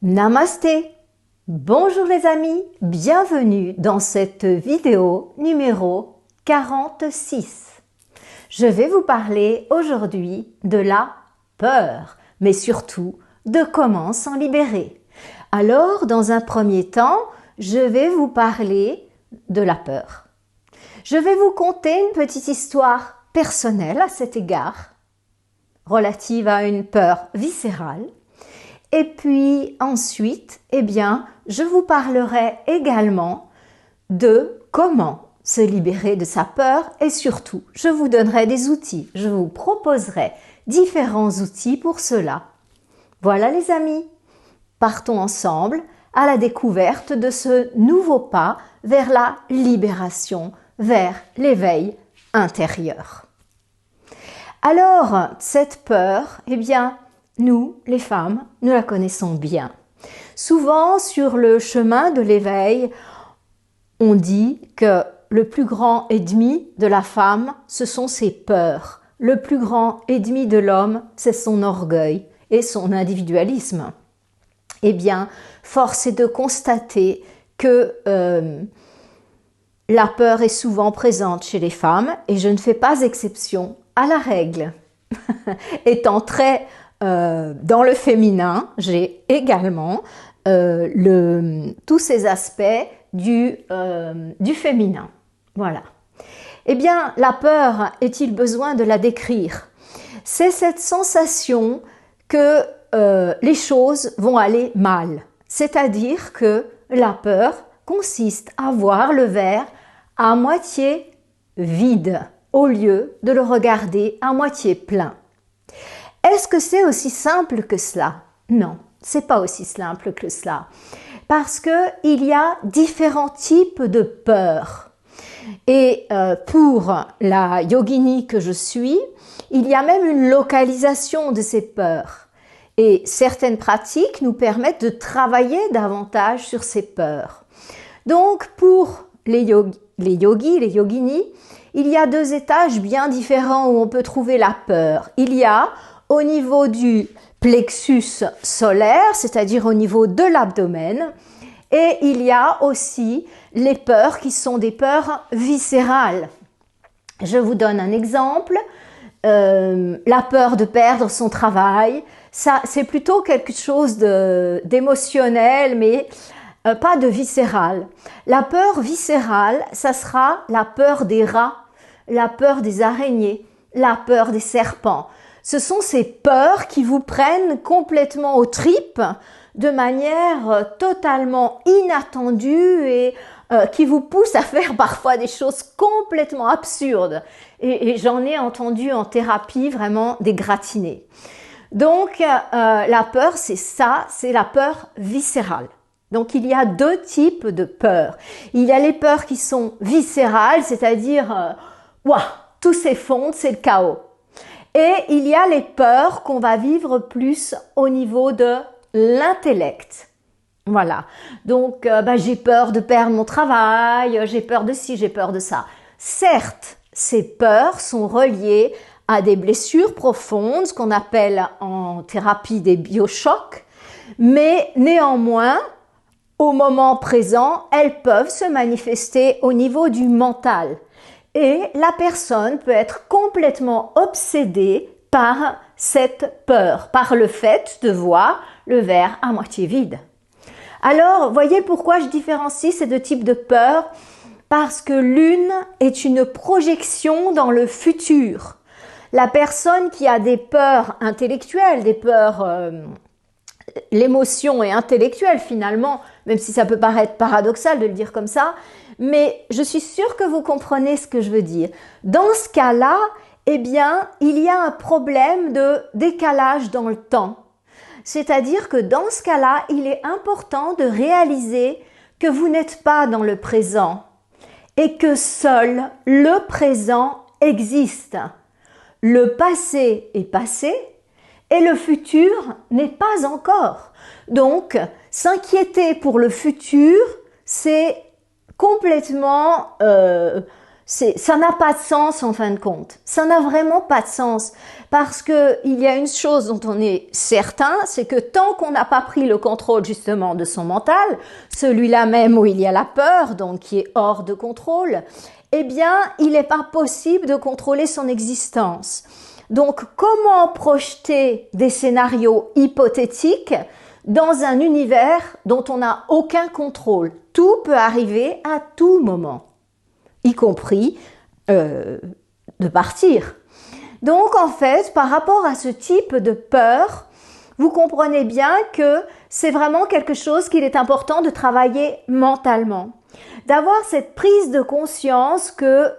Namasté. Bonjour les amis, bienvenue dans cette vidéo numéro 46. Je vais vous parler aujourd'hui de la peur, mais surtout de comment s'en libérer. Alors, dans un premier temps, je vais vous parler de la peur. Je vais vous conter une petite histoire personnelle à cet égard, relative à une peur viscérale. Et puis ensuite, je vous parlerai également de comment se libérer de sa peur et surtout, je vous donnerai des outils. Je vous proposerai différents outils pour cela. Voilà les amis, partons ensemble à la découverte de ce nouveau pas vers la libération, vers l'éveil intérieur. Alors, cette peur, nous, les femmes, nous la connaissons bien. Souvent, sur le chemin de l'éveil, on dit que le plus grand ennemi de la femme, ce sont ses peurs. Le plus grand ennemi de l'homme, c'est son orgueil et son individualisme. Force est de constater que la peur est souvent présente chez les femmes et je ne fais pas exception à la règle. Étant très dans le féminin, j'ai également tous ces aspects du féminin. Voilà. La peur, est-il besoin de la décrire? C'est cette sensation que les choses vont aller mal. C'est-à-dire que la peur consiste à voir le verre à moitié vide au lieu de le regarder à moitié plein. Est-ce que c'est aussi simple que cela? Non, c'est pas aussi simple que cela. Parce que il y a différents types de peurs. Et pour la yogini que je suis, il y a même une localisation de ces peurs. Et certaines pratiques nous permettent de travailler davantage sur ces peurs. Donc pour les yogis, les yoginis, il y a deux étages bien différents où on peut trouver la peur. Il y a au niveau du plexus solaire, c'est-à-dire au niveau de l'abdomen, et il y a aussi les peurs qui sont des peurs viscérales. Je vous donne un exemple, la peur de perdre son travail, ça c'est plutôt quelque chose d'émotionnel, mais pas de viscéral. La peur viscérale, ça sera la peur des rats, la peur des araignées, la peur des serpents. Ce sont ces peurs qui vous prennent complètement aux tripes de manière totalement inattendue et qui vous poussent à faire parfois des choses complètement absurdes. Et j'en ai entendu en thérapie vraiment des gratinées. Donc la peur, c'est ça, c'est la peur viscérale. Donc il y a deux types de peurs. Il y a les peurs qui sont viscérales, c'est-à-dire tout s'effondre, c'est le chaos. Et il y a les peurs qu'on va vivre plus au niveau de l'intellect. Voilà. Donc, j'ai peur de perdre mon travail, j'ai peur de ci, j'ai peur de ça. Certes, ces peurs sont reliées à des blessures profondes, ce qu'on appelle en thérapie des biochocs, mais néanmoins, au moment présent, elles peuvent se manifester au niveau du mental. Et la personne peut être complètement obsédée par cette peur, par le fait de voir le verre à moitié vide. Alors, voyez pourquoi je différencie ces deux types de peurs? Parce que l'une est une projection dans le futur. La personne qui a des peurs intellectuelles, des peurs... l'émotion est intellectuelle finalement, même si ça peut paraître paradoxal de le dire comme ça, mais je suis sûre que vous comprenez ce que je veux dire. Dans ce cas-là, il y a un problème de décalage dans le temps. C'est-à-dire que dans ce cas-là, il est important de réaliser que vous n'êtes pas dans le présent et que seul le présent existe. Le passé est passé et le futur n'est pas encore. Donc, s'inquiéter pour le futur, c'est complètement ça n'a pas de sens en fin de compte. Ça n'a vraiment pas de sens. Parce que il y a une chose dont on est certain, c'est que tant qu'on n'a pas pris le contrôle justement de son mental, celui-là même où il y a la peur, donc qui est hors de contrôle, eh bien, il n'est pas possible de contrôler son existence. Donc, comment projeter des scénarios hypothétiques dans un univers dont on n'a aucun contrôle? Tout peut arriver à tout moment, y compris de partir. Donc, en fait, par rapport à ce type de peur, vous comprenez bien que c'est vraiment quelque chose qu'il est important de travailler mentalement. D'avoir cette prise de conscience que,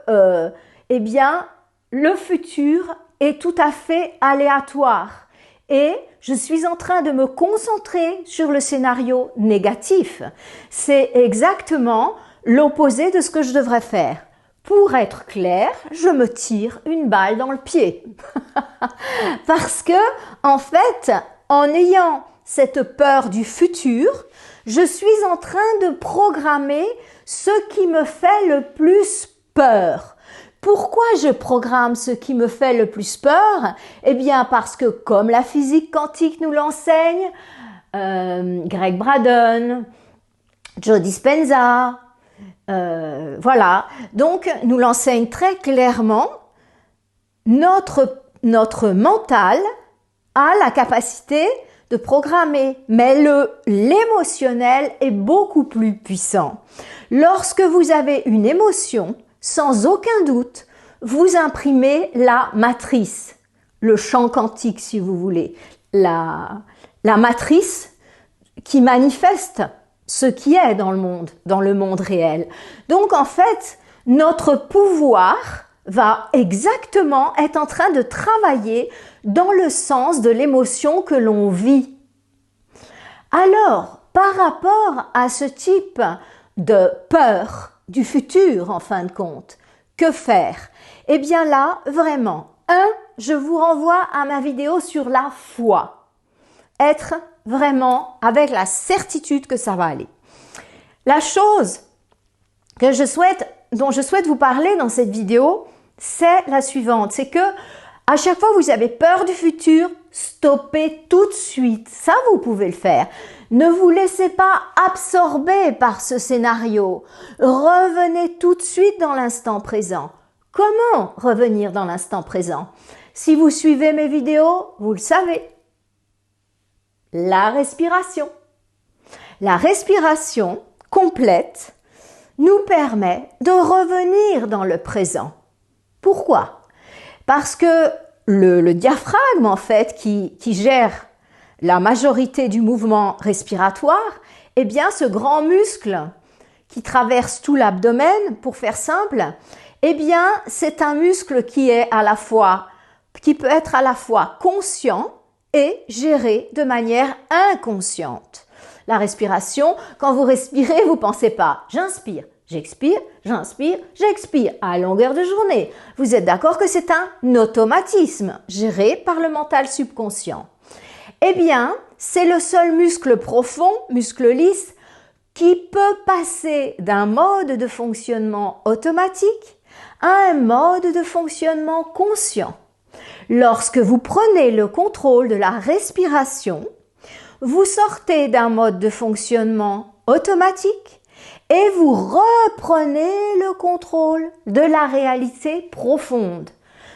eh bien, le futur est tout à fait aléatoire. Et je suis en train de me concentrer sur le scénario négatif. C'est exactement l'opposé de ce que je devrais faire. Pour être clair, je me tire une balle dans le pied. Parce que, en fait, en ayant cette peur du futur, je suis en train de programmer ce qui me fait le plus peur. Pourquoi je programme ce qui me fait le plus peur? Eh bien, parce que comme la physique quantique nous l'enseigne, Greg Braden, Joe Dispenza, voilà. Donc, nous l'enseigne très clairement, notre mental a la capacité de programmer, mais l'émotionnel est beaucoup plus puissant. Lorsque vous avez une émotion, sans aucun doute, vous imprimez la matrice, le champ quantique si vous voulez, la matrice qui manifeste ce qui est dans le monde réel. Donc en fait, notre pouvoir va exactement être en train de travailler dans le sens de l'émotion que l'on vit. Alors, par rapport à ce type de peur du futur, en fin de compte, que faire? Eh bien là, vraiment, je vous renvoie à ma vidéo sur la foi. Être vraiment avec la certitude que ça va aller. La chose dont je souhaite vous parler dans cette vidéo, c'est la suivante. C'est que à chaque fois que vous avez peur du futur, stoppez tout de suite. Ça, vous pouvez le faire. Ne vous laissez pas absorber par ce scénario. Revenez tout de suite dans l'instant présent. Comment revenir dans l'instant présent? Si vous suivez mes vidéos, vous le savez. La respiration. La respiration complète nous permet de revenir dans le présent. Pourquoi? Parce que le diaphragme, en fait, qui gère la majorité du mouvement respiratoire, eh bien, ce grand muscle qui traverse tout l'abdomen, pour faire simple, eh bien, c'est un muscle qui peut être à la fois conscient et géré de manière inconsciente. La respiration, quand vous respirez, vous pensez pas « j'inspire ». J'expire, j'inspire, j'expire à longueur de journée. Vous êtes d'accord que c'est un automatisme géré par le mental subconscient. Eh bien, c'est le seul muscle profond, muscle lisse, qui peut passer d'un mode de fonctionnement automatique à un mode de fonctionnement conscient. Lorsque vous prenez le contrôle de la respiration, vous sortez d'un mode de fonctionnement automatique et vous reprenez le contrôle de la réalité profonde.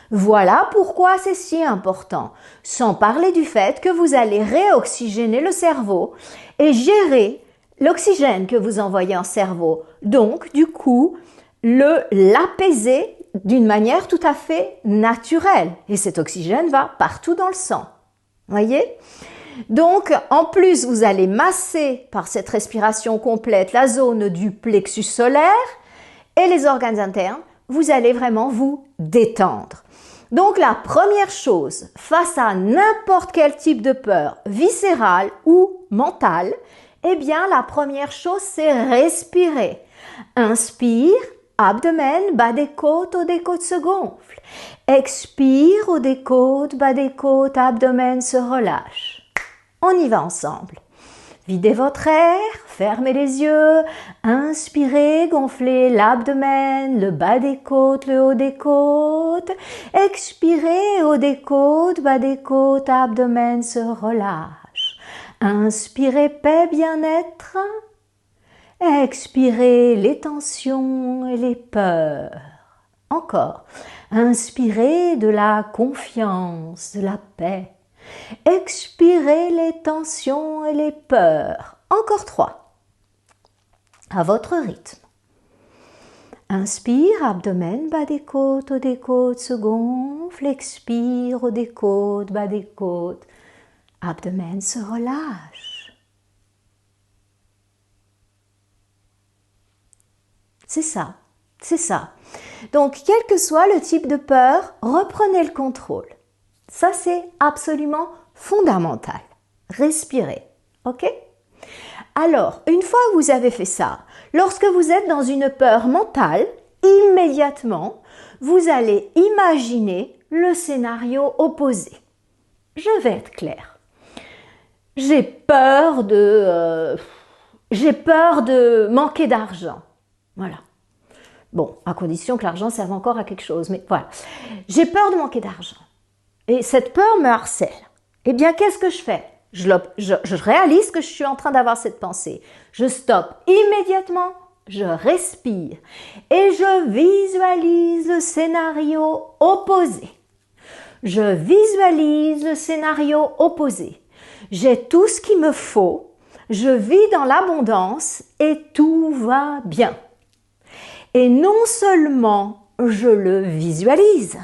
Voilà pourquoi c'est si important, sans parler du fait que vous allez réoxygéner le cerveau et gérer l'oxygène que vous envoyez en cerveau. Donc, du coup, l'apaiser d'une manière tout à fait naturelle. Et cet oxygène va partout dans le sang. Voyez ? Donc, en plus, vous allez masser par cette respiration complète la zone du plexus solaire et les organes internes. Vous allez vraiment vous détendre. Donc, la première chose, face à n'importe quel type de peur, viscérale ou mentale, eh bien, la première chose, c'est respirer. Inspire, abdomen, bas des côtes, haut des côtes se gonfle. Expire, haut des côtes, bas des côtes, abdomen se relâche. On y va ensemble. Videz votre air, fermez les yeux, inspirez, gonflez l'abdomen, le bas des côtes, le haut des côtes, expirez, haut des côtes, bas des côtes, abdomen se relâche. Inspirez, paix, bien-être. Expirez les tensions et les peurs. Encore. Inspirez de la confiance, de la paix. Expirez les tensions et les peurs. Encore 3. À votre rythme. Inspire, abdomen, bas des côtes, haut des côtes se gonfle. Expire, haut des côtes, bas des côtes. Abdomen se relâche. C'est ça, c'est ça. Donc, quel que soit le type de peur, reprenez le contrôle. Ça, c'est absolument fondamental. Respirez, ok? Alors, une fois que vous avez fait ça, lorsque vous êtes dans une peur mentale, immédiatement, vous allez imaginer le scénario opposé. Je vais être claire. J'ai peur de manquer d'argent. Voilà. Bon, à condition que l'argent serve encore à quelque chose, mais voilà. J'ai peur de manquer d'argent. Et cette peur me harcèle. Eh bien, qu'est-ce que je fais? Je réalise que je suis en train d'avoir cette pensée. Je stoppe immédiatement, je respire et je visualise le scénario opposé. Je visualise le scénario opposé. J'ai tout ce qu'il me faut, je vis dans l'abondance et tout va bien. Et non seulement je le visualise,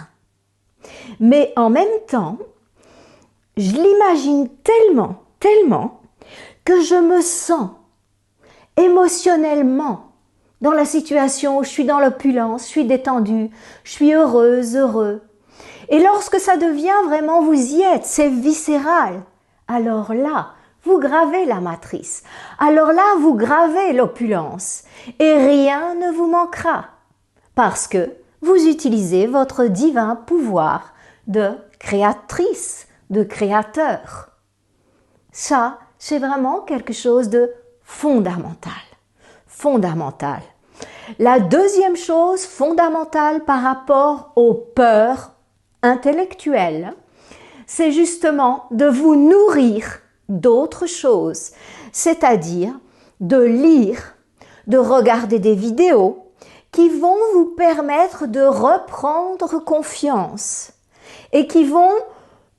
mais en même temps, je l'imagine tellement que je me sens émotionnellement dans la situation où je suis dans l'opulence, je suis détendue, je suis heureuse, heureux. Et lorsque ça devient vraiment, vous y êtes, c'est viscéral, alors là, vous gravez la matrice. Alors là, vous gravez l'opulence et rien ne vous manquera parce que vous utilisez votre divin pouvoir de créatrice, de créateur. Ça, c'est vraiment quelque chose de fondamental. Fondamental. La deuxième chose fondamentale par rapport aux peurs intellectuelles, c'est justement de vous nourrir d'autres choses, c'est-à-dire de lire, de regarder des vidéos qui vont vous permettre de reprendre confiance et qui vont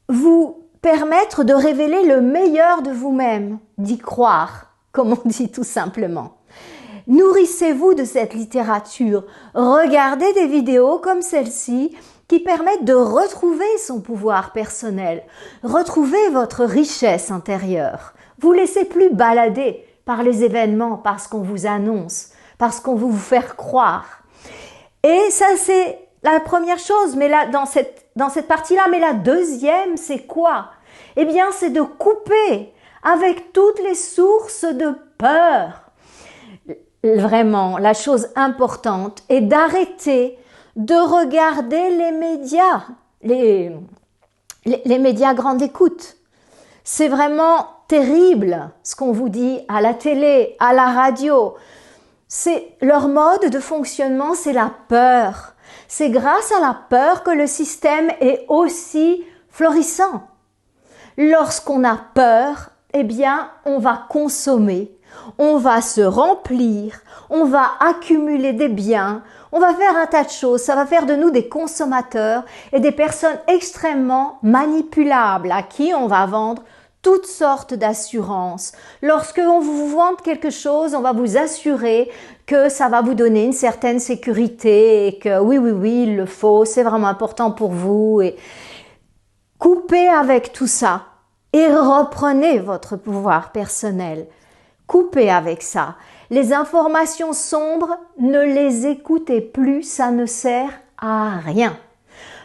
vous permettre de révéler le meilleur de vous-même, d'y croire, comme on dit tout simplement. Nourrissez-vous de cette littérature, regardez des vidéos comme celle-ci qui permettent de retrouver son pouvoir personnel, retrouver votre richesse intérieure. Vous laissez plus balader par les événements, par ce qu'on vous annonce, par ce qu'on veut vous faire croire. Et ça, c'est la première chose, mais là, dans cette partie-là, mais la deuxième, c'est quoi? Eh bien, c'est de couper avec toutes les sources de peur. Vraiment, la chose importante est d'arrêter de regarder les médias, les médias grande écoute. C'est vraiment terrible ce qu'on vous dit à la télé, à la radio. C'est leur mode de fonctionnement, c'est la peur. C'est grâce à la peur que le système est aussi florissant. Lorsqu'on a peur, eh bien, on va consommer, on va se remplir, on va accumuler des biens, on va faire un tas de choses, ça va faire de nous des consommateurs et des personnes extrêmement manipulables à qui on va vendre toutes sortes d'assurances. Lorsque on vous vend quelque chose, on va vous assurer que ça va vous donner une certaine sécurité et que oui, il le faut, c'est vraiment important pour vous. Et coupez avec tout ça et reprenez votre pouvoir personnel. Coupez avec ça. Les informations sombres, ne les écoutez plus, ça ne sert à rien.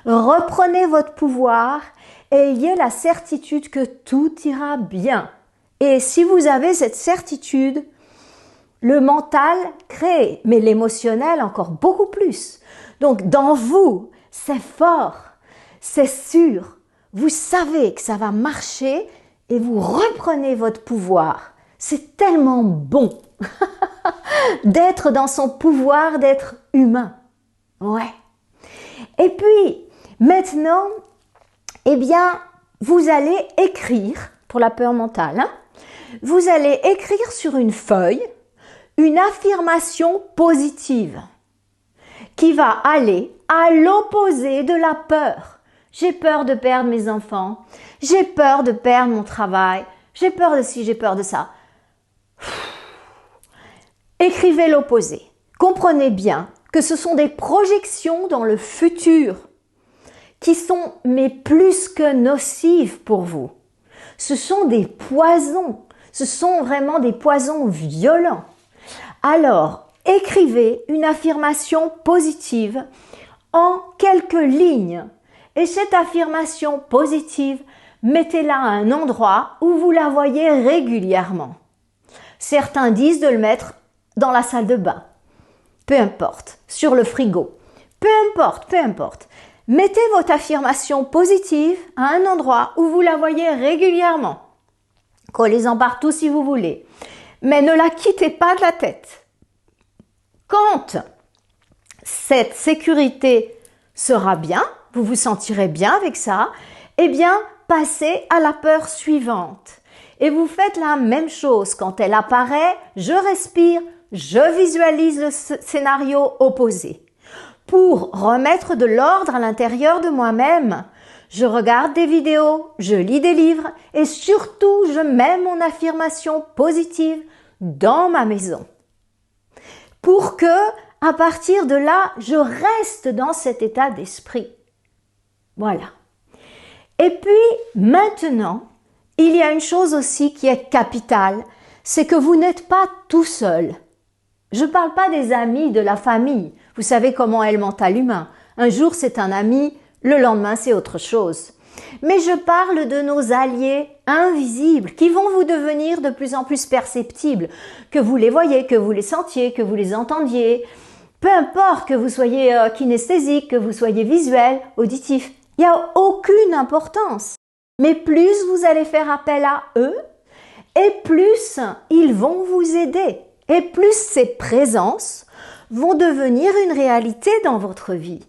Reprenez votre pouvoir et ayez la certitude que tout ira bien. Et si vous avez cette certitude, le mental crée, mais l'émotionnel encore beaucoup plus. Donc dans vous, c'est fort, c'est sûr. Vous savez que ça va marcher et vous reprenez votre pouvoir. C'est tellement bon d'être dans son pouvoir, d'être humain. Ouais. Et puis, maintenant, eh bien, vous allez écrire, pour la peur mentale, hein, vous allez écrire sur une feuille une affirmation positive qui va aller à l'opposé de la peur. J'ai peur de perdre mes enfants, j'ai peur de perdre mon travail, j'ai peur de ci, j'ai peur de ça. Écrivez l'opposé. Comprenez bien que ce sont des projections dans le futur qui sont mais plus que nocives pour vous. Ce sont des poisons, ce sont vraiment des poisons violents. Alors, écrivez une affirmation positive en quelques lignes. Et cette affirmation positive, mettez-la à un endroit où vous la voyez régulièrement. Certains disent de le mettre dans la salle de bain. Peu importe, sur le frigo. Peu importe. Mettez votre affirmation positive à un endroit où vous la voyez régulièrement. Collez-en partout si vous voulez. Mais ne la quittez pas de la tête. Quand cette sécurité sera bien, vous vous sentirez bien avec ça, eh bien, passez à la peur suivante. Et vous faites la même chose. Quand elle apparaît, je respire, je visualise le scénario opposé. Pour remettre de l'ordre à l'intérieur de moi-même, je regarde des vidéos, je lis des livres et surtout, je mets mon affirmation positive dans ma maison. Pour que, à partir de là, je reste dans cet état d'esprit. Voilà. Et puis, maintenant, il y a une chose aussi qui est capitale, c'est que vous n'êtes pas tout seul. Je ne parle pas des amis, de la famille. Vous savez comment est le mental humain. Un jour, c'est un ami, le lendemain, c'est autre chose. Mais je parle de nos alliés invisibles qui vont vous devenir de plus en plus perceptibles, que vous les voyez, que vous les sentiez, que vous les entendiez. Peu importe que vous soyez kinesthésique, que vous soyez visuel, auditif, il n'y a aucune importance. Mais plus vous allez faire appel à eux, et plus ils vont vous aider. Et plus ces présences vont devenir une réalité dans votre vie.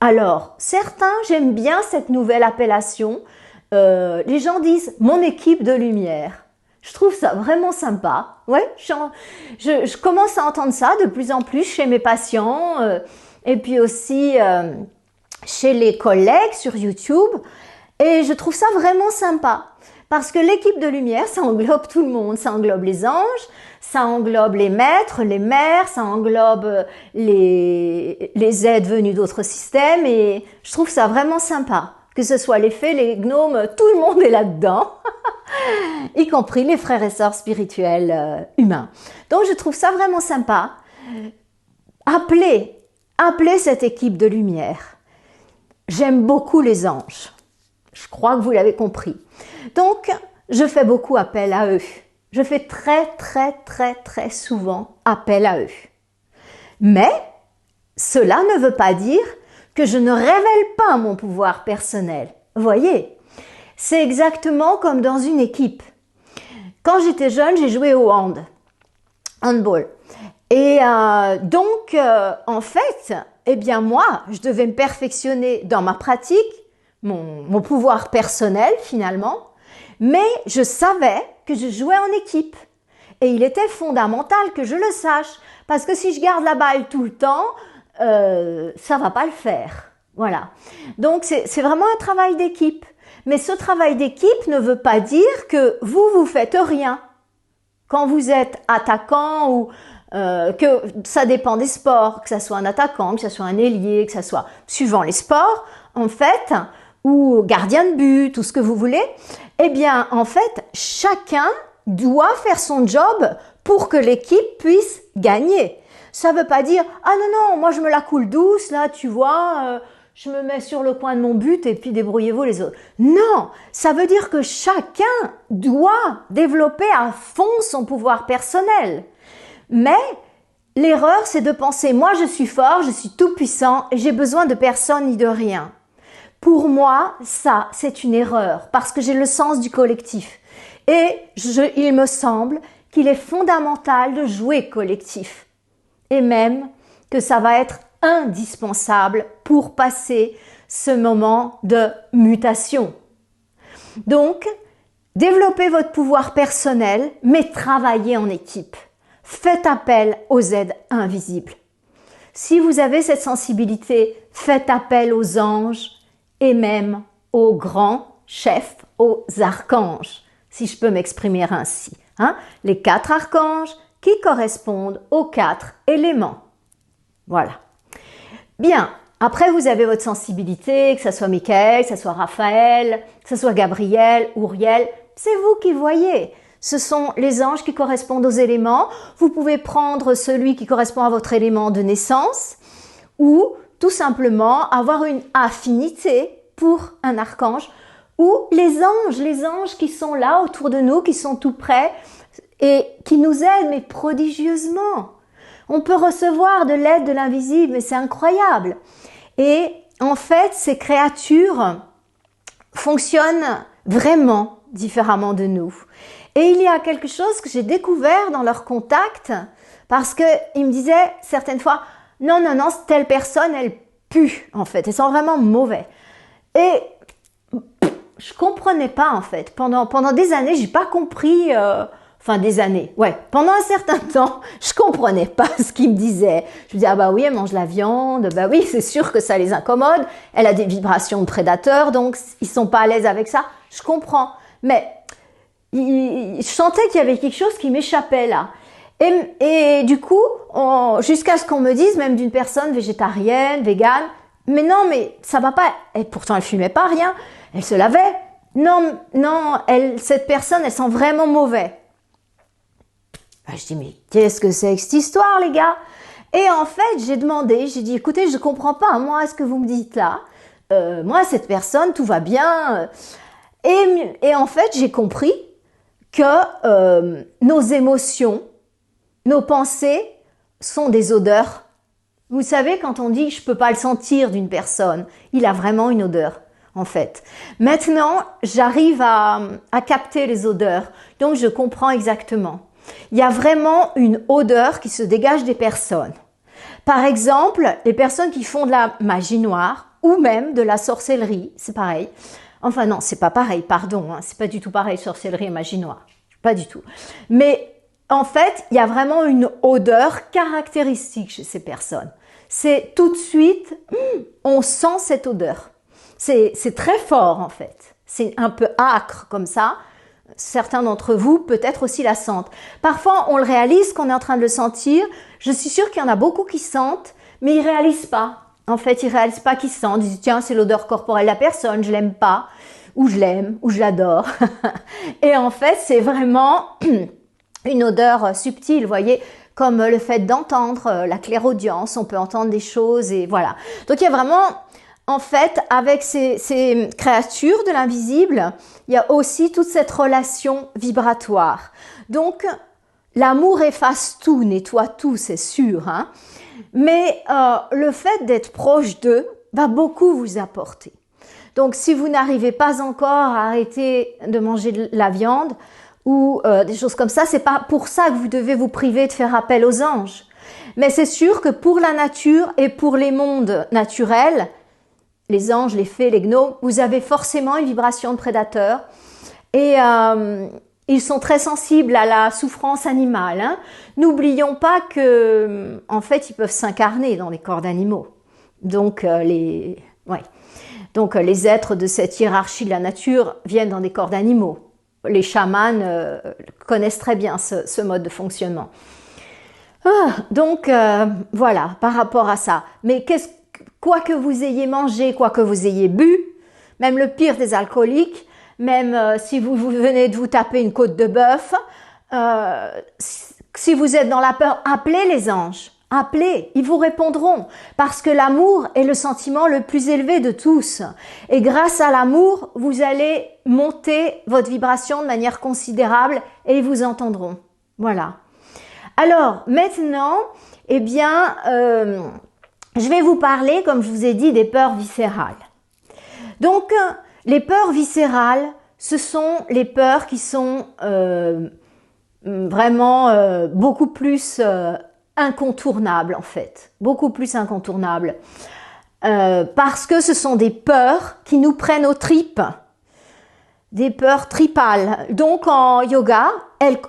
Alors, certains, j'aime bien cette nouvelle appellation. Les gens disent « mon équipe de lumière ». Je trouve ça vraiment sympa. Ouais, je commence à entendre ça de plus en plus chez mes patients et puis aussi chez les collègues sur YouTube. Et je trouve ça vraiment sympa. Parce que l'équipe de lumière, ça englobe tout le monde. Ça englobe les anges, ça englobe les maîtres, les mères, ça englobe les aides venues d'autres systèmes. Et je trouve ça vraiment sympa. Que ce soit les fées, les gnomes, tout le monde est là-dedans. Y compris les frères et sœurs spirituels humains. Donc je trouve ça vraiment sympa. Appelez cette équipe de lumière. J'aime beaucoup les anges. Je crois que vous l'avez compris. Donc, je fais beaucoup appel à eux. Je fais très souvent appel à eux. Mais, cela ne veut pas dire que je ne révèle pas mon pouvoir personnel. Voyez, c'est exactement comme dans une équipe. Quand j'étais jeune, j'ai joué au handball. Et donc, en fait, eh bien moi, je devais me perfectionner dans ma pratique, mon pouvoir personnel finalement, mais je savais que je jouais en équipe. Et il était fondamental que je le sache, parce que si je garde la balle tout le temps, ça va pas le faire. Voilà. Donc c'est vraiment un travail d'équipe. Mais ce travail d'équipe ne veut pas dire que vous faites rien. Quand vous êtes attaquant ou que ça dépend des sports, que ça soit un attaquant, que ça soit un ailier, que ça soit suivant les sports, en fait, ou gardien de but, tout ce que vous voulez, eh bien, en fait, chacun doit faire son job pour que l'équipe puisse gagner. Ça veut pas dire « Ah non, moi je me la coule douce, là, tu vois, je me mets sur le coin de mon but et puis débrouillez-vous les autres. » Non, ça veut dire que chacun doit développer à fond son pouvoir personnel. Mais l'erreur, c'est de penser « Moi, je suis fort, je suis tout puissant et j'ai besoin de personne ni de rien. » Pour moi, ça, c'est une erreur parce que j'ai le sens du collectif. Et il me semble qu'il est fondamental de jouer collectif et même que ça va être indispensable pour passer ce moment de mutation. Donc, développez votre pouvoir personnel, mais travaillez en équipe. Faites appel aux aides invisibles. Si vous avez cette sensibilité, faites appel aux anges et même aux grands chefs, aux archanges, si je peux m'exprimer ainsi. Les 4 archanges qui correspondent aux 4 éléments. Voilà. Bien, après vous avez votre sensibilité, que ce soit Michael, que ce soit Raphaël, que ce soit Gabriel, Uriel, c'est vous qui voyez. Ce sont les anges qui correspondent aux éléments. Vous pouvez prendre celui qui correspond à votre élément de naissance ou tout simplement avoir une affinité pour un archange ou les anges qui sont là autour de nous, qui sont tout près et qui nous aident, mais prodigieusement. On peut recevoir de l'aide de l'invisible, mais c'est incroyable. Et en fait, ces créatures fonctionnent vraiment différemment de nous. Et il y a quelque chose que j'ai découvert dans leur contact, parce qu'ils me disaient certaines fois, non, telle personne, elle pue, en fait, elles sont vraiment mauvais. Et je comprenais pas, en fait. Pendant des années, j'ai pas compris, pendant un certain temps, je comprenais pas ce qu'ils me disaient. Je me disais, ah bah oui, elle mange la viande, bah oui, c'est sûr que ça les incommode, elle a des vibrations de prédateurs, donc ils sont pas à l'aise avec ça. Je comprends, mais je sentais qu'il y avait quelque chose qui m'échappait là. Et du coup, jusqu'à ce qu'on me dise, même d'une personne végétarienne, végane, mais non, mais ça va pas. Et pourtant, elle fumait pas, rien. Elle se lavait. Non, cette personne, elle sent vraiment mauvais. Ben, je dis, mais qu'est-ce que c'est que cette histoire, les gars? Et en fait, j'ai dit, écoutez, je comprends pas, moi, ce que vous me dites là. Moi, cette personne, tout va bien. Et en fait, j'ai compris que nos émotions, nos pensées sont des odeurs. Vous savez, quand on dit « je peux pas le sentir d'une personne », il a vraiment une odeur, en fait. Maintenant, j'arrive à capter les odeurs, donc je comprends exactement. Il y a vraiment une odeur qui se dégage des personnes. Par exemple, les personnes qui font de la magie noire ou même de la sorcellerie, c'est pareil. Enfin non, c'est pas pareil, pardon, c'est pas du tout pareil, sorcellerie et magie noire, pas du tout. Mais en fait, il y a vraiment une odeur caractéristique chez ces personnes. C'est tout de suite, on sent cette odeur. C'est très fort en fait. C'est un peu âcre comme ça. Certains d'entre vous peut-être aussi la sentent. Parfois, on le réalise qu'on est en train de le sentir. Je suis sûre qu'il y en a beaucoup qui sentent, mais ils réalisent pas. En fait, ils réalisent pas qu'ils sentent. Ils disent, tiens, c'est l'odeur corporelle de la personne, je l'aime pas, ou je l'aime, ou je l'adore. Et en fait, c'est vraiment une odeur subtile, vous voyez, comme le fait d'entendre la clairaudience, on peut entendre des choses et voilà. Donc, il y a vraiment, en fait, avec ces créatures de l'invisible, il y a aussi toute cette relation vibratoire. Donc, l'amour efface tout, nettoie tout, c'est sûr, hein. Mais le fait d'être proche d'eux va beaucoup vous apporter. Donc, si vous n'arrivez pas encore à arrêter de manger de la viande ou des choses comme ça, c'est pas pour ça que vous devez vous priver de faire appel aux anges. Mais c'est sûr que pour la nature et pour les mondes naturels, les anges, les fées, les gnomes, vous avez forcément une vibration de prédateur et ils sont très sensibles à la souffrance animale. Hein. N'oublions pas que, en fait, ils peuvent s'incarner dans les corps d'animaux. Donc, les êtres de cette hiérarchie de la nature viennent dans des corps d'animaux. Les chamans connaissent très bien ce mode de fonctionnement. Donc, voilà, par rapport à ça. Mais quoi que vous ayez mangé, quoi que vous ayez bu, même le pire des alcooliques, même si vous venez de vous taper une côte de bœuf, si vous êtes dans la peur, appelez les anges. Appelez, ils vous répondront. Parce que l'amour est le sentiment le plus élevé de tous. Et grâce à l'amour, vous allez monter votre vibration de manière considérable et ils vous entendront. Voilà. Alors, maintenant, eh bien, je vais vous parler, comme je vous ai dit, des peurs viscérales. Donc, les peurs viscérales, ce sont les peurs qui sont vraiment beaucoup plus incontournables en fait, beaucoup plus incontournables. Parce que ce sont des peurs qui nous prennent aux tripes, des peurs tripales. Donc en yoga,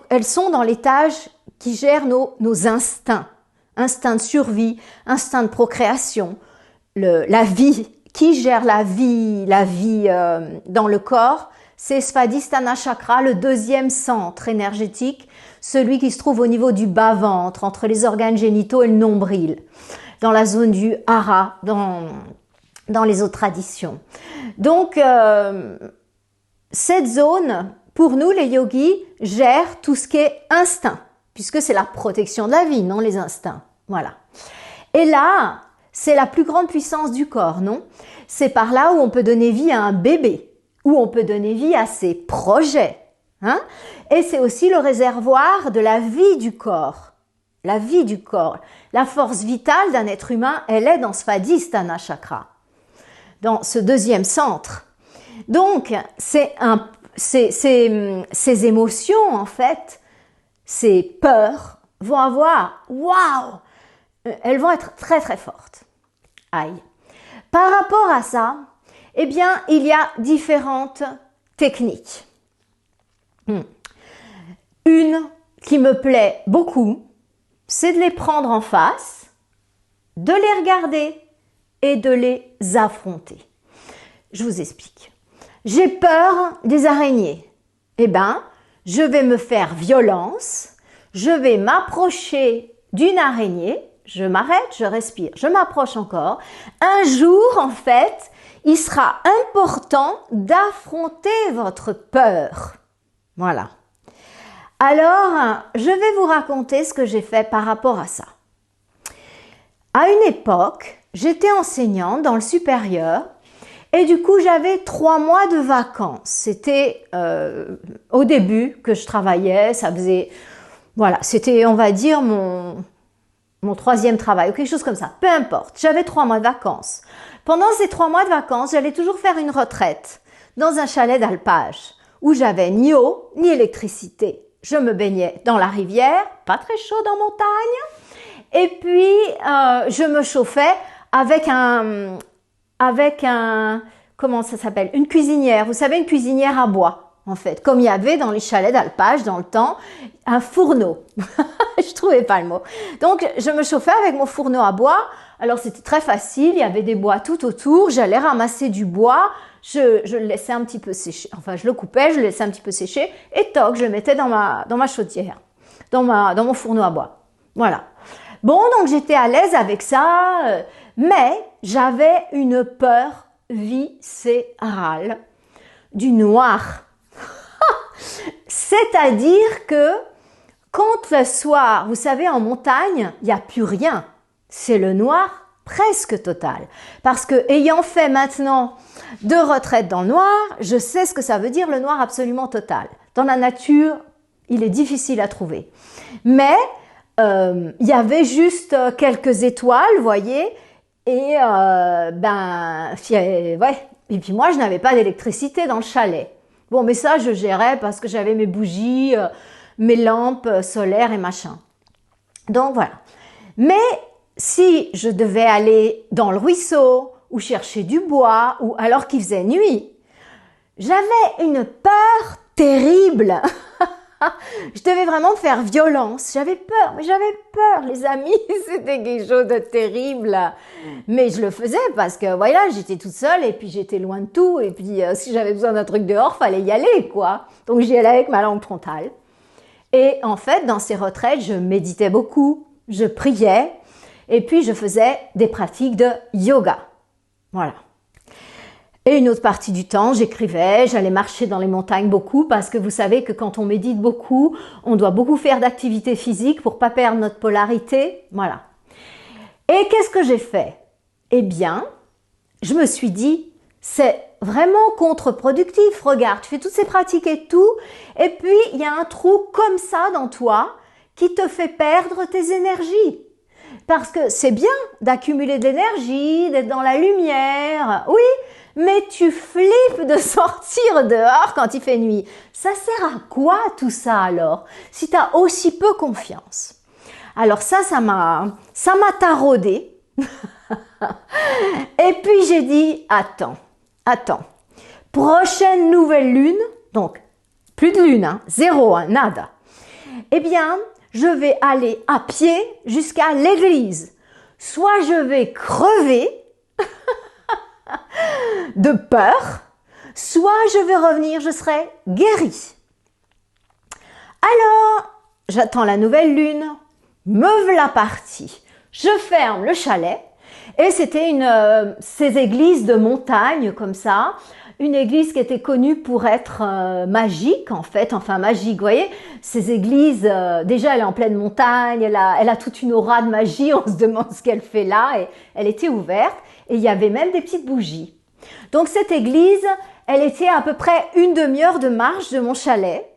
elles sont dans l'étage qui gère nos instincts, instinct de survie, instinct de procréation, la vie. Qui gère la vie dans le corps? C'est Svadhisthana Chakra, le deuxième centre énergétique, celui qui se trouve au niveau du bas-ventre, entre les organes génitaux et le nombril, dans la zone du hara, dans les autres traditions. Donc, cette zone, pour nous les yogis, gère tout ce qui est instinct, puisque c'est la protection de la vie, non les instincts. Voilà. Et là, c'est la plus grande puissance du corps, non? C'est par là où on peut donner vie à un bébé, où on peut donner vie à ses projets. Hein? Et c'est aussi le réservoir de la vie du corps. La vie du corps. La force vitale d'un être humain, elle est dans Svadhisthana Chakra, dans ce deuxième centre. Donc, ces émotions, en fait, ces peurs, vont avoir, waouh, elles vont être très très fortes. Aïe. Par rapport à ça, eh bien, il y a différentes techniques. Une qui me plaît beaucoup, c'est de les prendre en face, de les regarder et de les affronter. Je vous explique. J'ai peur des araignées. Eh bien, je vais me faire violence, je vais m'approcher d'une araignée, je m'arrête, je respire, je m'approche encore. Un jour, en fait, il sera important d'affronter votre peur. Voilà. Alors, je vais vous raconter ce que j'ai fait par rapport à ça. À une époque, j'étais enseignante dans le supérieur et du coup, j'avais 3 mois de vacances. C'était au début que je travaillais, ça faisait, voilà, c'était, on va dire, mon 3e travail ou quelque chose comme ça, peu importe. J'avais 3 mois de vacances. Pendant ces 3 mois de vacances, j'allais toujours faire une retraite dans un chalet d'alpage où j'avais ni eau ni électricité. Je me baignais dans la rivière, pas très chaud en montagne, et puis je me chauffais avec un, comment ça s'appelle, une cuisinière. Vous savez, une cuisinière à bois, en fait, comme il y avait dans les chalets d'alpage dans le temps, un fourneau. Je trouvais pas le mot. Donc, je me chauffais avec mon fourneau à bois. Alors, c'était très facile. Il y avait des bois tout autour. J'allais ramasser du bois. Je le laissais un petit peu sécher. Enfin, je le coupais, je le laissais un petit peu sécher. Et toc, je le mettais dans ma chaudière, dans mon fourneau à bois. Voilà. Bon, donc j'étais à l'aise avec ça. Mais j'avais une peur viscérale du noir. C'est-à-dire que quand le soir, vous savez, en montagne, il n'y a plus rien. C'est le noir presque total. Parce que, ayant fait maintenant 2 retraites dans le noir, je sais ce que ça veut dire le noir absolument total. Dans la nature, il est difficile à trouver. Mais, il y avait juste quelques étoiles, vous voyez, et ouais. Et puis moi, je n'avais pas d'électricité dans le chalet. Bon, mais ça, je gérais parce que j'avais mes bougies, mes lampes solaires et machin. Donc voilà. Mais si je devais aller dans le ruisseau ou chercher du bois ou alors qu'il faisait nuit, j'avais une peur terrible. Je devais vraiment me faire violence. J'avais peur, les amis. C'était quelque chose de terrible. Mais je le faisais parce que, voilà, j'étais toute seule et puis j'étais loin de tout. Et puis, si j'avais besoin d'un truc dehors, fallait y aller, quoi. Donc, j'y allais avec ma langue frontale. Et en fait, dans ces retraites, je méditais beaucoup. Je priais. Et puis, je faisais des pratiques de yoga. Voilà. Et une autre partie du temps, j'écrivais, j'allais marcher dans les montagnes beaucoup parce que vous savez que quand on médite beaucoup, on doit beaucoup faire d'activité physique pour pas perdre notre polarité. Voilà. Et qu'est-ce que j'ai fait? Eh bien, je me suis dit, c'est vraiment contre-productif. Regarde, tu fais toutes ces pratiques et tout, et puis il y a un trou comme ça dans toi qui te fait perdre tes énergies. parce que c'est bien d'accumuler de l'énergie, d'être dans la lumière, oui, mais tu flippes de sortir dehors quand il fait nuit. Ça sert à quoi tout ça alors, si tu as aussi peu confiance? Alors ça m'a taraudé. Et puis j'ai dit, attends, prochaine nouvelle lune, donc plus de lune, hein, zéro, hein, nada. Eh bien, je vais aller à pied jusqu'à l'église. Soit je vais crever de peur, soit je vais revenir, je serai guérie. Alors, j'attends la nouvelle lune, me voilà partie. Je ferme le chalet et c'était ces églises de montagne comme ça, une église qui était connue pour être magique en fait, enfin magique, vous voyez, ces églises, déjà elle est en pleine montagne, elle a toute une aura de magie, on se demande ce qu'elle fait là, et elle était ouverte et il y avait même des petites bougies. Donc cette église, elle était à peu près une demi-heure de marche de mon chalet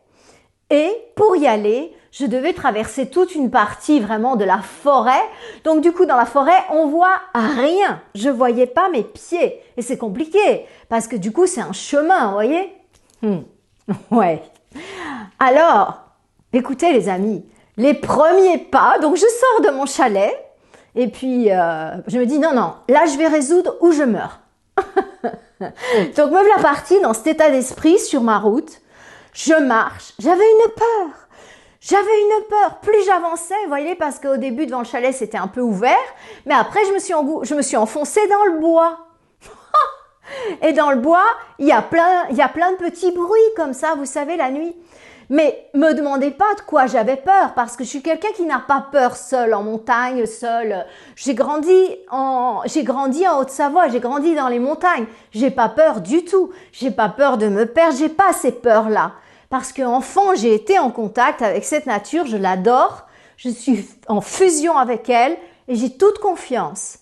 et pour y aller, je devais traverser toute une partie vraiment de la forêt. Donc du coup, dans la forêt, on voit rien. Je voyais pas mes pieds. Et c'est compliqué parce que du coup, c'est un chemin, vous voyez? Ouais. Alors, écoutez les amis, les premiers pas, donc je sors de mon chalet et puis je me dis non, là je vais résoudre ou je meurs. Donc me voilà partie dans cet état d'esprit sur ma route. Je marche, j'avais une peur, plus j'avançais, vous voyez, parce qu'au début devant le chalet c'était un peu ouvert, mais après je me suis enfoncée dans le bois. Et dans le bois, il y a plein de petits bruits comme ça, vous savez, la nuit. Mais me demandez pas de quoi j'avais peur, parce que je suis quelqu'un qui n'a pas peur seul en montagne, seul. J'ai grandi en Haute-Savoie, j'ai grandi dans les montagnes. J'ai pas peur du tout. J'ai pas peur de me perdre, j'ai pas ces peurs-là. Parce qu'enfant, j'ai été en contact avec cette nature, je l'adore, je suis en fusion avec elle et j'ai toute confiance.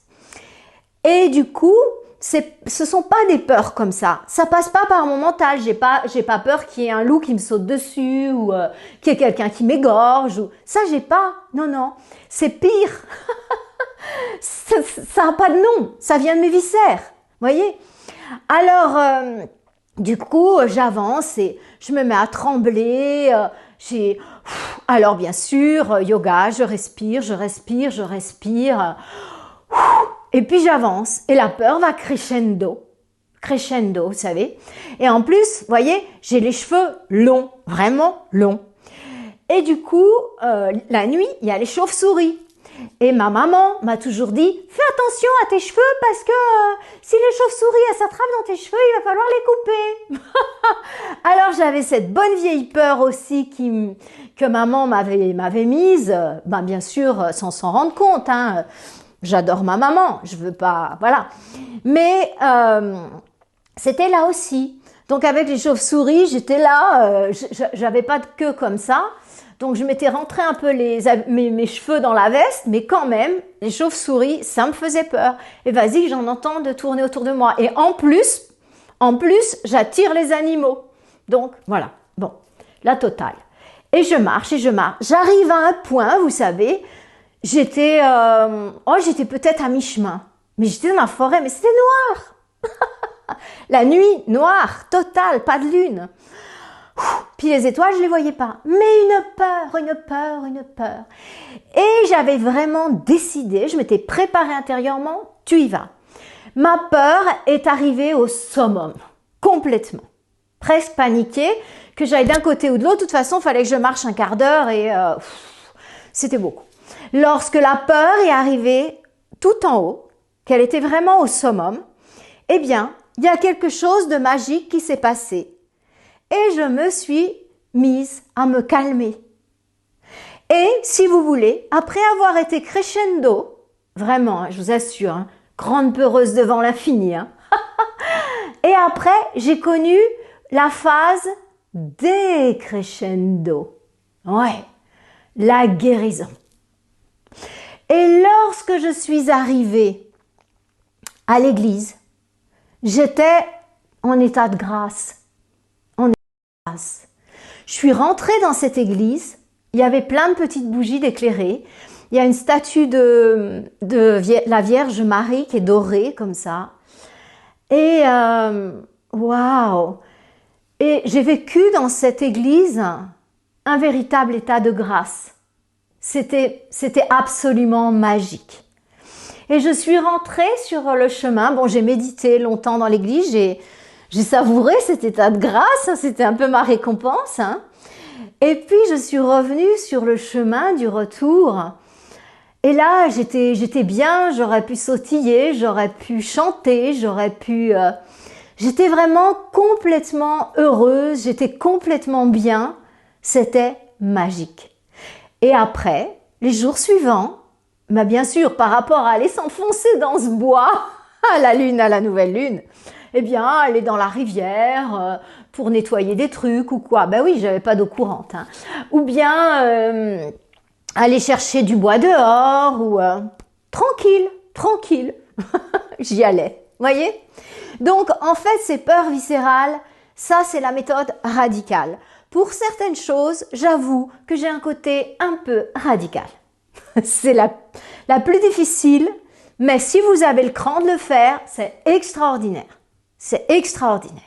Et du coup, ce sont pas des peurs comme ça. Ça passe pas par mon mental. J'ai pas peur qu'il y ait un loup qui me saute dessus ou qu'il y ait quelqu'un qui m'égorge. Ça, j'ai pas. Non. C'est pire. Ça a pas de nom. Ça vient de mes viscères. Voyez? Alors, du coup, j'avance et je me mets à trembler. Alors, bien sûr, yoga, je respire. Et puis j'avance et la peur va crescendo, vous savez. Et en plus, vous voyez, j'ai les cheveux longs, vraiment longs. Et du coup, la nuit, il y a les chauves-souris. Et ma maman m'a toujours dit, fais attention à tes cheveux parce que si les chauves-souris elles s'attrapent dans tes cheveux, il va falloir les couper. Alors j'avais cette bonne vieille peur aussi que maman m'avait mise, bien sûr sans s'en rendre compte, hein. J'adore ma maman, je veux pas, voilà. Mais c'était là aussi. Donc avec les chauves-souris, j'étais là, j'avais pas de queue comme ça. Donc je m'étais rentré un peu mes cheveux dans la veste, mais quand même, les chauves-souris, ça me faisait peur. Et vas-y que j'en entends de tourner autour de moi. Et en plus, j'attire les animaux. Donc voilà, bon, la totale. Et je marche. J'arrive à un point, vous savez, j'étais peut-être à mi-chemin. Mais j'étais dans la forêt, mais c'était noir. La nuit, noire, totale, pas de lune. Puis les étoiles, je les voyais pas. Mais une peur. Et j'avais vraiment décidé, je m'étais préparée intérieurement, tu y vas. Ma peur est arrivée au summum, complètement. Presque paniquée, que j'aille d'un côté ou de l'autre. De toute façon, il fallait que je marche un quart d'heure et c'était beaucoup. Lorsque la peur est arrivée tout en haut, qu'elle était vraiment au summum, eh bien, il y a quelque chose de magique qui s'est passé. Et je me suis mise à me calmer. Et si vous voulez, après avoir été crescendo, vraiment, je vous assure, hein, grande peureuse devant l'infini, hein, et après, j'ai connu la phase décrescendo. Ouais, la guérison. Et lorsque je suis arrivée à l'église, j'étais en état de grâce. Je suis rentrée dans cette église, il y avait plein de petites bougies d'éclairées Il y a une statue la Vierge Marie qui est dorée comme ça. Et waouh! Et j'ai vécu dans cette église un véritable état de grâce. C'était absolument magique. Et je suis rentrée sur le chemin. Bon, j'ai médité longtemps dans l'église, j'ai savouré cet état de grâce, c'était un peu ma récompense. Hein. Et puis, je suis revenue sur le chemin du retour. Et là, j'étais bien, j'aurais pu sautiller, j'aurais pu chanter, j'étais vraiment complètement heureuse, j'étais complètement bien. C'était magique. Et après, les jours suivants, bah bien sûr, par rapport à aller s'enfoncer dans ce bois, à la nouvelle lune, eh bien, aller dans la rivière pour nettoyer des trucs ou quoi. Ben oui, j'avais pas d'eau courante. Hein. Ou bien aller chercher du bois dehors ou tranquille. J'y allais, voyez. Donc, en fait, ces peurs viscérales, ça, c'est la méthode radicale. Pour certaines choses, j'avoue que j'ai un côté un peu radical. C'est la plus difficile, mais si vous avez le cran de le faire, c'est extraordinaire. C'est extraordinaire.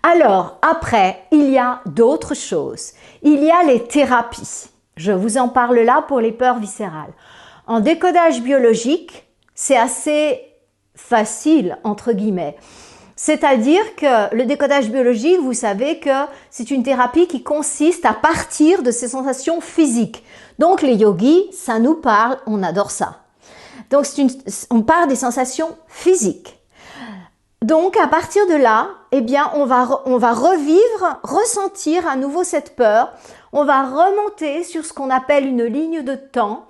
Alors, après, il y a d'autres choses. Il y a les thérapies. Je vous en parle là pour les peurs viscérales. En décodage biologique, c'est assez facile, entre guillemets. C'est-à-dire que le décodage biologique, vous savez que c'est une thérapie qui consiste à partir de ces sensations physiques. Donc les yogis, ça nous parle, on adore ça. Donc on part des sensations physiques. Donc à partir de là, eh bien on va ressentir à nouveau cette peur. On va remonter sur ce qu'on appelle une ligne de temps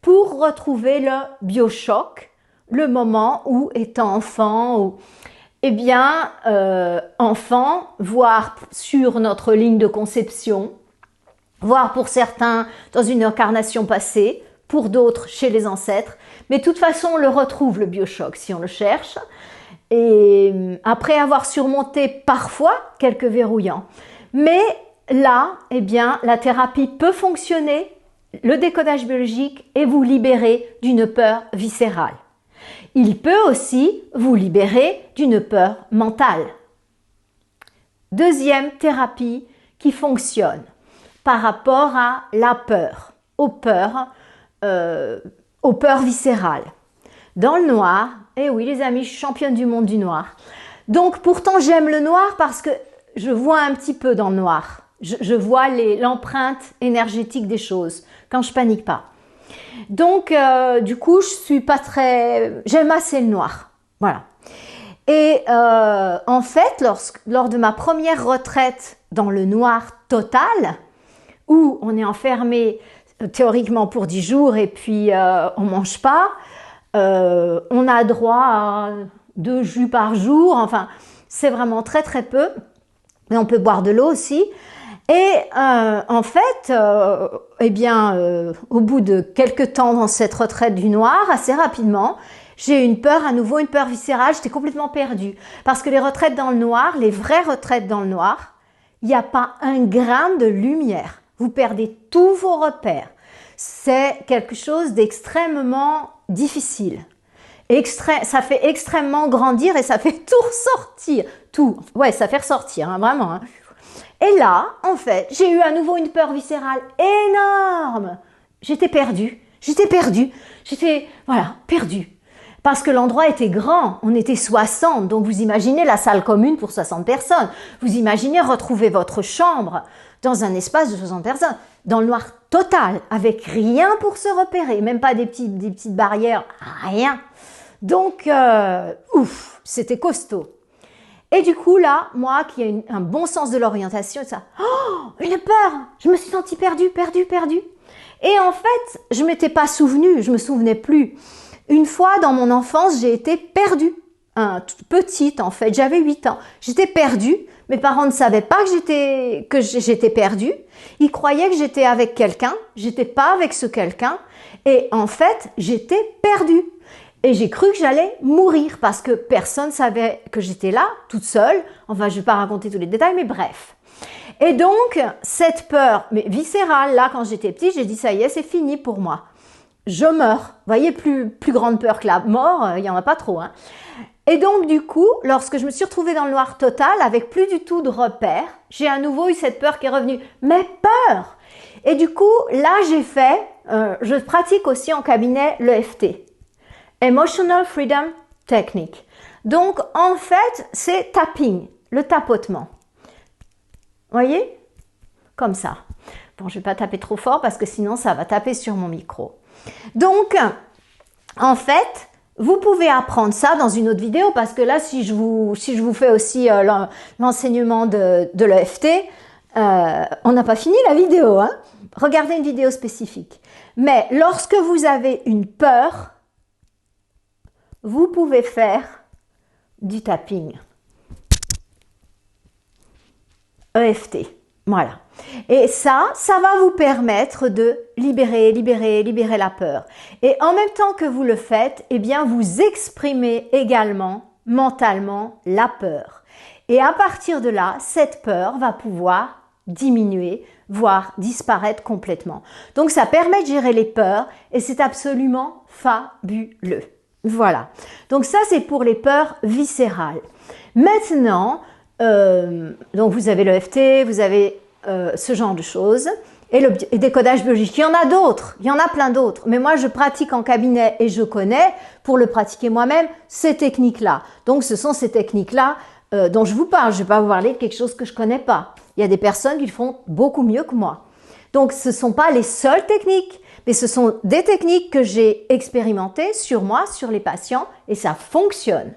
pour retrouver le biochoc, le moment où, étant enfant, enfant, voire sur notre ligne de conception, voire pour certains dans une incarnation passée, pour d'autres chez les ancêtres. Mais de toute façon, on le retrouve, le biochoc, si on le cherche. Et après avoir surmonté parfois quelques verrouillants. Mais là, eh bien, la thérapie peut fonctionner, le décodage biologique, et vous libérer d'une peur viscérale. Il peut aussi vous libérer d'une peur mentale. Deuxième thérapie qui fonctionne par rapport à la peur, aux peurs viscérales. Dans le noir, eh oui les amis, je suis championne du monde du noir. Donc pourtant j'aime le noir parce que je vois un petit peu dans le noir. Je vois l'empreinte énergétique des choses quand je panique pas. Donc du coup je suis pas très, j'aime assez le noir, voilà. Et en fait lors de ma première retraite dans le noir total, où on est enfermé théoriquement pour 10 jours et puis on mange pas, on a droit à 2 jus par jour, enfin c'est vraiment très très peu, mais on peut boire de l'eau aussi. Et en fait, au bout de quelques temps dans cette retraite du noir, assez rapidement, j'ai eu une peur, à nouveau une peur viscérale, j'étais complètement perdue. Parce que les retraites dans le noir, les vraies retraites dans le noir, il n'y a pas un gramme de lumière. Vous perdez tous vos repères. C'est quelque chose d'extrêmement difficile. Ça fait extrêmement grandir et ça fait tout ressortir. Tout. Ouais, ça fait ressortir, hein, vraiment. Hein. Et là, en fait, j'ai eu à nouveau une peur viscérale énorme. J'étais perdue. J'étais, voilà, perdue. Parce que l'endroit était grand. On était 60. Donc, vous imaginez la salle commune pour 60 personnes. Vous imaginez retrouver votre chambre dans un espace de 60 personnes. Dans le noir total. Avec rien pour se repérer. Même pas des petites barrières. Rien. Donc, c'était costaud. Et du coup, là, moi qui ai un bon sens de l'orientation, ça, une peur, je me suis sentie perdue. Et en fait, je m'étais pas souvenue, je me souvenais plus. Une fois dans mon enfance, j'ai été perdue. Toute petite, en fait, j'avais 8 ans. J'étais perdue. Mes parents ne savaient pas que j'étais perdue. Ils croyaient que j'étais avec quelqu'un. J'étais pas avec ce quelqu'un. Et en fait, j'étais perdue. Et j'ai cru que j'allais mourir parce que personne ne savait que j'étais là, toute seule. Enfin, je ne vais pas raconter tous les détails, mais bref. Et donc, cette peur, mais viscérale, là, quand j'étais petite, j'ai dit, ça y est, c'est fini pour moi. Je meurs. Vous voyez, plus grande peur que la mort, il n'y en a pas trop, hein. Et donc, du coup, lorsque je me suis retrouvée dans le noir total, avec plus du tout de repères, j'ai à nouveau eu cette peur qui est revenue. Mais peur! Et du coup, là, je pratique aussi en cabinet l'EFT. Emotional Freedom Technique. Donc, en fait, c'est tapping, le tapotement. Voyez? Comme ça. Bon, je ne vais pas taper trop fort parce que sinon, ça va taper sur mon micro. Donc, en fait, vous pouvez apprendre ça dans une autre vidéo parce que là, si je vous fais aussi l'enseignement de l'EFT, on n'a pas fini la vidéo, hein? Regardez une vidéo spécifique. Mais lorsque vous avez une peur, vous pouvez faire du tapping. EFT. Voilà. Et ça va vous permettre de libérer la peur. Et en même temps que vous le faites, eh bien, vous exprimez également mentalement la peur. Et à partir de là, cette peur va pouvoir diminuer, voire disparaître complètement. Donc, ça permet de gérer les peurs et c'est absolument fabuleux. Voilà. Donc, ça, c'est pour les peurs viscérales. Maintenant, donc vous avez l'EFT, vous avez ce genre de choses et le décodage biologique. Il y en a d'autres, il y en a plein d'autres. Mais moi, je pratique en cabinet et je connais, pour le pratiquer moi-même, ces techniques-là. Donc, ce sont ces techniques-là dont je vous parle. Je ne vais pas vous parler de quelque chose que je ne connais pas. Il y a des personnes qui le font beaucoup mieux que moi. Donc, ce ne sont pas les seules techniques, mais ce sont des techniques que j'ai expérimentées sur moi, sur les patients, et ça fonctionne.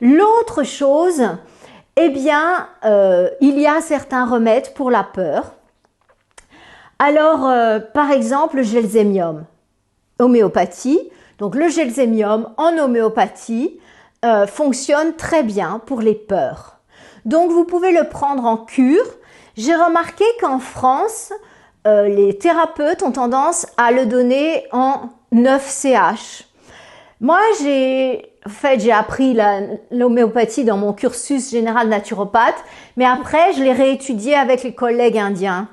L'autre chose, eh bien, il y a certains remèdes pour la peur. Alors, par exemple, le gelzémium, homéopathie. Donc, le gelzémium en homéopathie fonctionne très bien pour les peurs. Donc, vous pouvez le prendre en cure. J'ai remarqué qu'en France, les thérapeutes ont tendance à le donner en 9CH. Moi, j'ai appris l'homéopathie dans mon cursus général naturopathe, mais après, je l'ai réétudié avec les collègues indiens.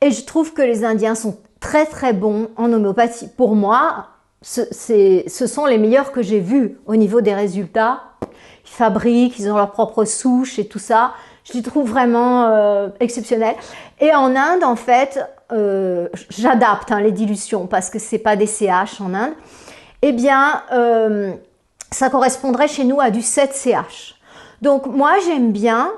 Et je trouve que les Indiens sont très très bons en homéopathie. Pour moi, ce sont les meilleurs que j'ai vus au niveau des résultats. Ils fabriquent, ils ont leur propre souche et tout ça. Je les trouve vraiment exceptionnels. Et en Inde, en fait, j'adapte les dilutions parce que c'est pas des CH en Inde. Eh bien, ça correspondrait chez nous à du 7CH. Donc, moi, j'aime bien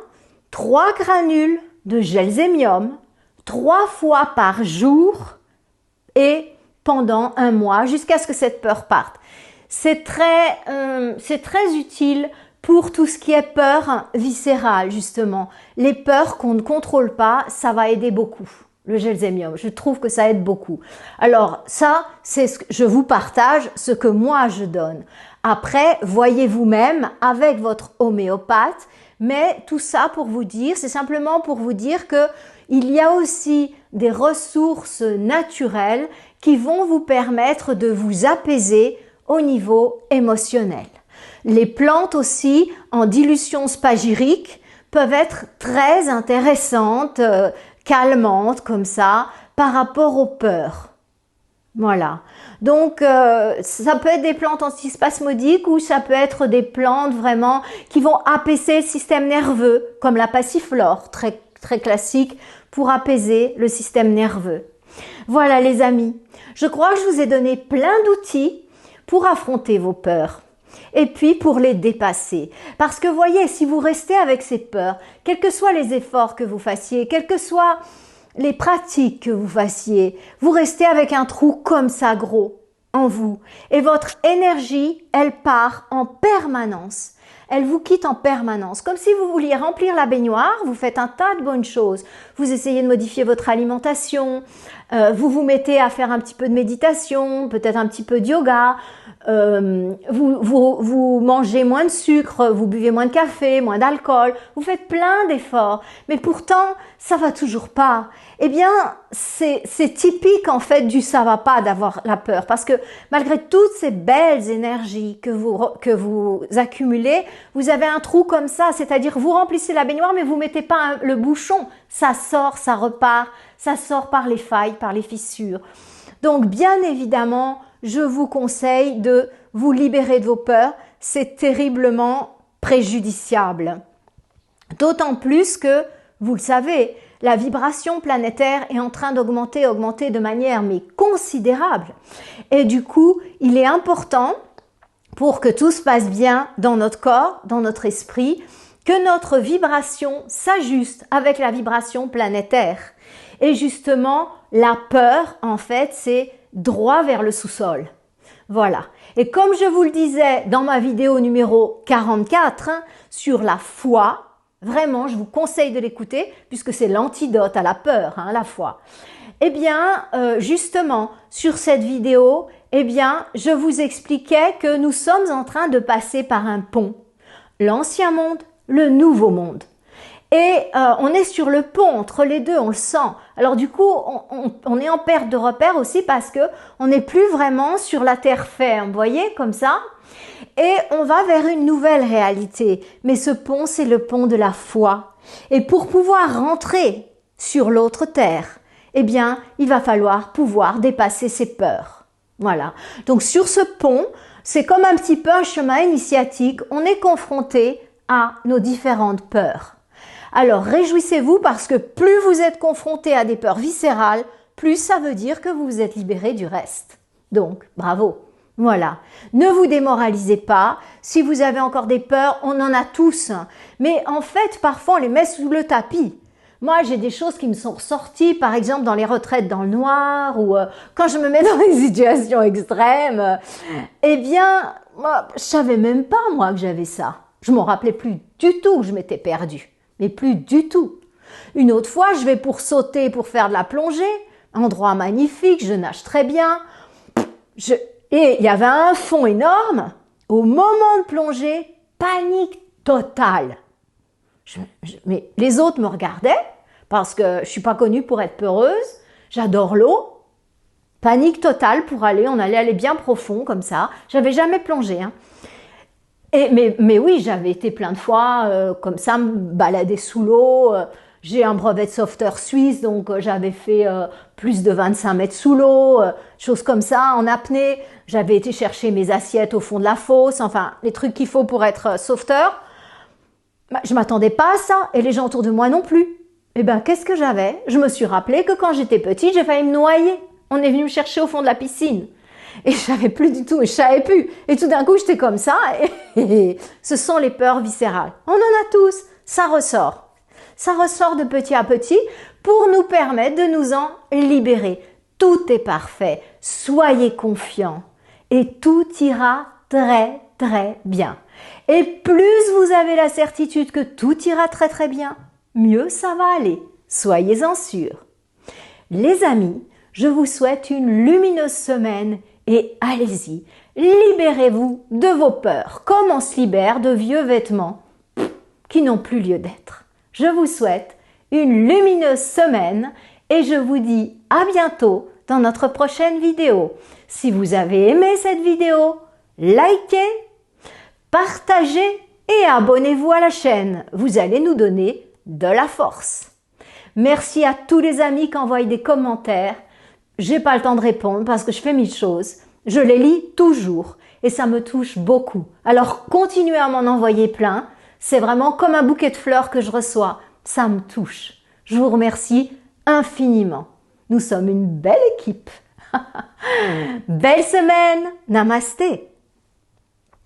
3 granules de gelzémium 3 fois par jour et pendant 1 mois jusqu'à ce que cette peur parte. C'est très utile pour tout ce qui est peur viscérale, justement. Les peurs qu'on ne contrôle pas, ça va aider beaucoup. Le gelzémium, je trouve que ça aide beaucoup. Alors ça, c'est ce que je vous partage, ce que moi je donne. Après, voyez vous-même avec votre homéopathe, mais tout ça pour vous dire, c'est simplement pour vous dire que il y a aussi des ressources naturelles qui vont vous permettre de vous apaiser au niveau émotionnel. Les plantes aussi, en dilution spagyrique, peuvent être très intéressantes, calmantes comme ça, par rapport aux peurs. Voilà. Donc, ça peut être des plantes antispasmodiques ou ça peut être des plantes vraiment qui vont apaiser le système nerveux, comme la passiflore, très, très classique, pour apaiser le système nerveux. Voilà les amis, je crois que je vous ai donné plein d'outils pour affronter vos peurs et puis pour les dépasser. Parce que voyez, si vous restez avec ces peurs, quels que soient les efforts que vous fassiez, quelles que soient les pratiques que vous fassiez, vous restez avec un trou comme ça gros en vous. Et votre énergie, elle part en permanence. Elle vous quitte en permanence. Comme si vous vouliez remplir la baignoire, vous faites un tas de bonnes choses. Vous essayez de modifier votre alimentation, vous vous mettez à faire un petit peu de méditation, peut-être un petit peu de yoga, vous mangez moins de sucre, vous buvez moins de café, moins d'alcool, vous faites plein d'efforts, mais pourtant ça va toujours pas. Eh bien, c'est typique en fait du ça va pas d'avoir la peur, parce que malgré toutes ces belles énergies que vous accumulez, vous avez un trou comme ça, c'est-à-dire vous remplissez la baignoire mais vous mettez pas le bouchon, ça sort, ça repart, ça sort par les failles, par les fissures. Donc bien évidemment, je vous conseille de vous libérer de vos peurs, c'est terriblement préjudiciable. D'autant plus que, vous le savez, la vibration planétaire est en train d'augmenter de manière mais considérable. Et du coup, il est important, pour que tout se passe bien dans notre corps, dans notre esprit, que notre vibration s'ajuste avec la vibration planétaire. Et justement, la peur, en fait, c'est droit vers le sous-sol. Voilà. Et comme je vous le disais dans ma vidéo numéro 44 sur la foi, vraiment, je vous conseille de l'écouter puisque c'est l'antidote à la peur, la foi. Eh bien, justement, sur cette vidéo, eh bien, je vous expliquais que nous sommes en train de passer par un pont. L'ancien monde, le nouveau monde. Et on est sur le pont entre les deux, on le sent. Alors du coup, on est en perte de repère aussi parce que on n'est plus vraiment sur la terre ferme, vous voyez, comme ça. Et on va vers une nouvelle réalité. Mais ce pont, c'est le pont de la foi. Et pour pouvoir rentrer sur l'autre terre, eh bien, il va falloir pouvoir dépasser ses peurs. Voilà. Donc sur ce pont, c'est comme un petit peu un chemin initiatique. On est confronté à nos différentes peurs. Alors réjouissez-vous parce que plus vous êtes confronté à des peurs viscérales, plus ça veut dire que vous vous êtes libéré du reste. Donc, bravo. Voilà. Ne vous démoralisez pas. Si vous avez encore des peurs, on en a tous. Mais en fait, parfois, on les met sous le tapis. Moi, j'ai des choses qui me sont ressorties, par exemple dans les retraites dans le noir ou quand je me mets dans des situations extrêmes. Eh bien, moi, je savais même pas, moi, que j'avais ça. Je m'en rappelais plus du tout que je m'étais perdue. Mais plus du tout. Une autre fois, je vais pour sauter, pour faire de la plongée, endroit magnifique, je nage très bien. Et il y avait un fond énorme. Au moment de plonger, panique totale. Mais les autres me regardaient parce que je suis pas connue pour être peureuse. J'adore l'eau. Panique totale pour aller, on allait aller bien profond comme ça. J'avais jamais plongé, mais oui, j'avais été plein de fois comme ça, me balader sous l'eau. J'ai un brevet de sauveteur suisse, donc j'avais fait plus de 25 mètres sous l'eau, choses comme ça, en apnée. J'avais été chercher mes assiettes au fond de la fosse, enfin, les trucs qu'il faut pour être sauveteur. Je m'attendais pas à ça, et les gens autour de moi non plus. Eh ben, qu'est-ce que j'avais? Je me suis rappelé que quand j'étais petite, j'ai failli me noyer. On est venu me chercher au fond de la piscine. Et je savais plus du tout, et je savais plus. Et tout d'un coup, j'étais comme ça, et ce sont les peurs viscérales. On en a tous, ça ressort. Ça ressort de petit à petit pour nous permettre de nous en libérer. Tout est parfait, soyez confiants et tout ira très très bien. Et plus vous avez la certitude que tout ira très très bien, mieux ça va aller. Soyez-en sûrs. Les amis, je vous souhaite une lumineuse semaine et allez-y, libérez-vous de vos peurs, comme on se libère de vieux vêtements qui n'ont plus lieu d'être. Je vous souhaite une lumineuse semaine et je vous dis à bientôt dans notre prochaine vidéo. Si vous avez aimé cette vidéo, likez, partagez et abonnez-vous à la chaîne. Vous allez nous donner de la force. Merci à tous les amis qui envoient des commentaires. J'ai pas le temps de répondre parce que je fais 1000 choses. Je les lis toujours et ça me touche beaucoup. Alors continuez à m'en envoyer plein. C'est vraiment comme un bouquet de fleurs que je reçois. Ça me touche. Je vous remercie infiniment. Nous sommes une belle équipe. Belle semaine. Namasté.